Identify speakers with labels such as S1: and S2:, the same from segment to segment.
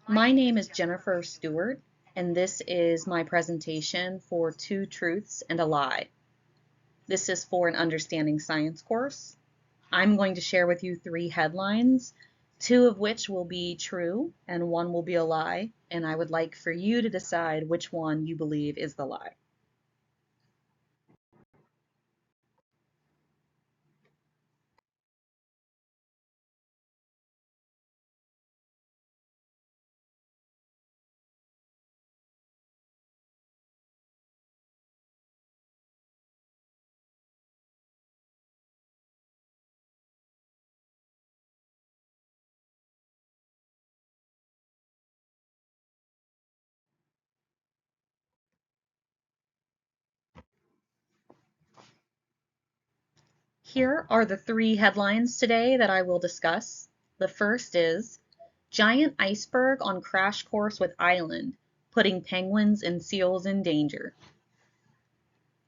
S1: My name is Jennifer Stewart, and this is my presentation for Two Truths and a Lie. This is for an Understanding Science course. I'm going to share with you 3 headlines, 2 of which will be true and 1 will be a lie, and I would like for you to decide which one you believe is the lie. Here are the 3 headlines today that I will discuss. The first is Giant Iceberg on Crash Course with Island, putting penguins and seals in danger.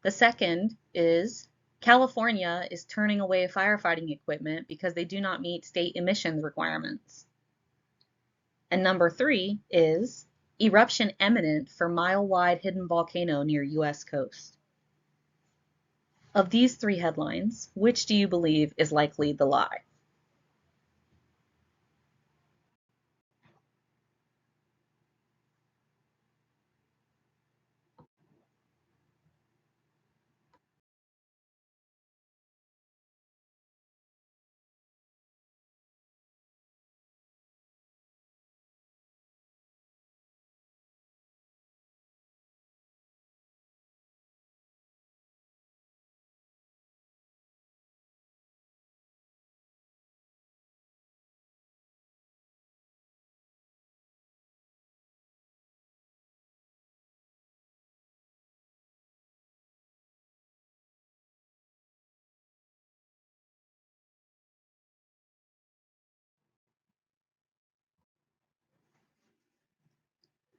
S1: The second is California is turning away firefighting equipment because they do not meet state emissions requirements. And number 3 is eruption imminent for mile-wide hidden volcano near U.S. coast. Of these 3 headlines, which do you believe is likely the lie?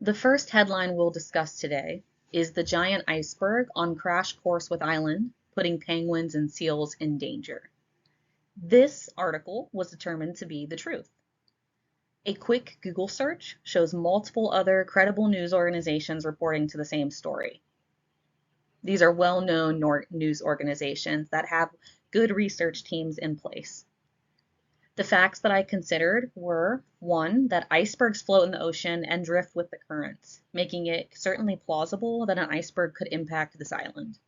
S1: The first headline we'll discuss today is the giant iceberg on crash course with island, putting penguins and seals in danger. This article was determined to be the truth. A quick Google search shows multiple other credible news organizations reporting to the same story. These are well-known news organizations that have good research teams in place. The facts that I considered were 1, that icebergs float in the ocean and drift with the currents, making it certainly plausible that an iceberg could impact this island.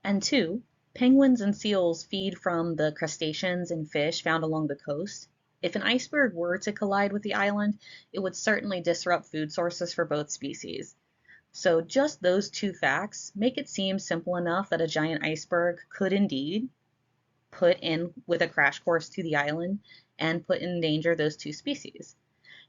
S1: And 2, penguins and seals feed from the crustaceans and fish found along the coast. If an iceberg were to collide with the island, it would certainly disrupt food sources for both species. So just those 2 facts make it seem simple enough that a giant iceberg could indeed put in with a crash course to the island and put in danger those 2 species.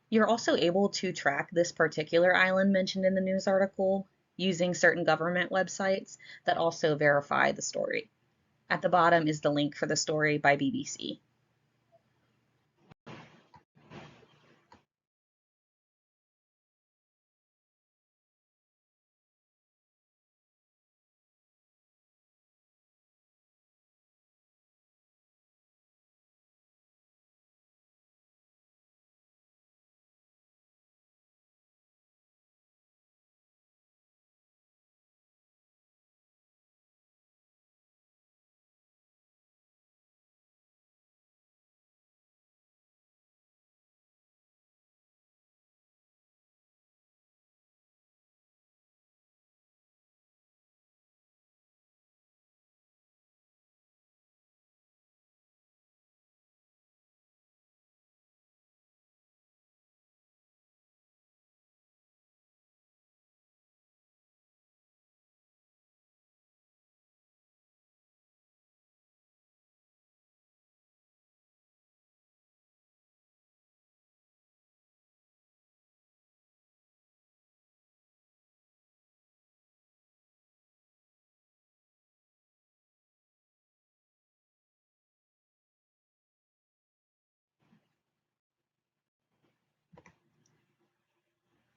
S1: You're also able to track this particular island mentioned in the news article using certain government websites that also verify the story. At the bottom is the link for the story by BBC.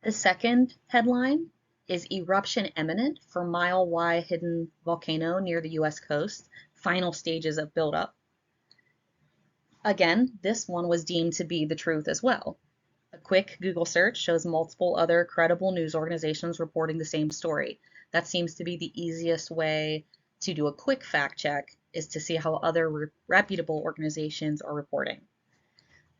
S1: The second headline is eruption imminent for mile-wide hidden volcano near the US coast, final stages of buildup. Again, this one was deemed to be the truth as well. A quick Google search shows multiple other credible news organizations reporting the same story. That seems to be the easiest way to do a quick fact check, is to see how other reputable organizations are reporting.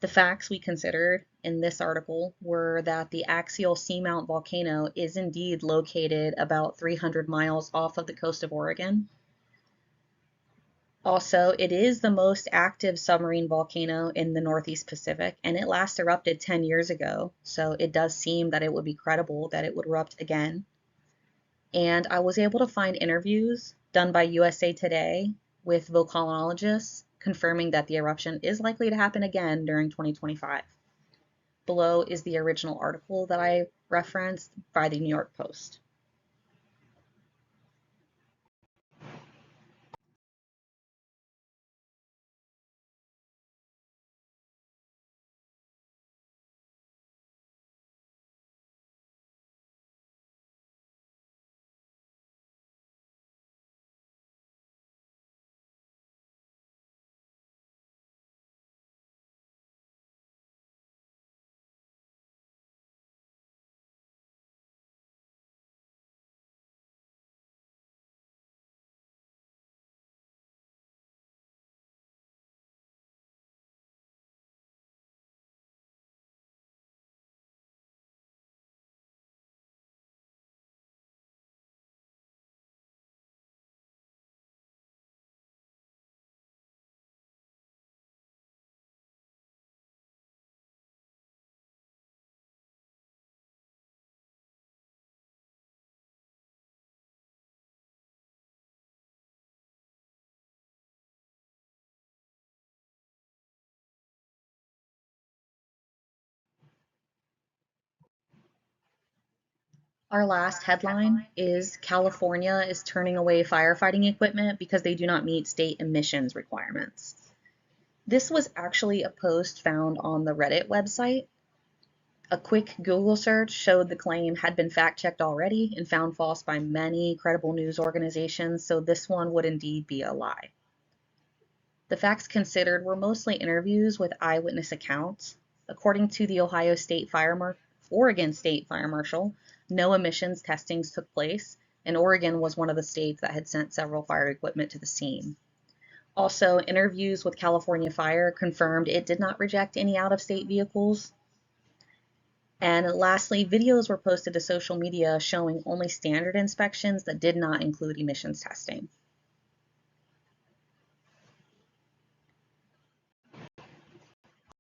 S1: The facts we considered in this article were that the axial seamount volcano is indeed located about 300 miles off of the coast of Oregon. Also, it is the most active submarine volcano in the Northeast Pacific, and it last erupted 10 years ago, so it does seem that it would be credible that it would erupt again. And I was able to find interviews done by USA Today with volcanologists confirming that the eruption is likely to happen again during 2025. Below is the original article that I referenced by the New York Post. Our last headline is California is turning away firefighting equipment because they do not meet state emissions requirements. This was actually a post found on the Reddit website. A quick Google search showed the claim had been fact-checked already and found false by many credible news organizations, so this one would indeed be a lie. The facts considered were mostly interviews with eyewitness accounts. According to the Oregon State Fire Marshal, no emissions testings took place, and Oregon was one of the states that had sent several fire equipment to the scene. Also, interviews with California Fire confirmed it did not reject any out-of-state vehicles. And lastly, videos were posted to social media showing only standard inspections that did not include emissions testing.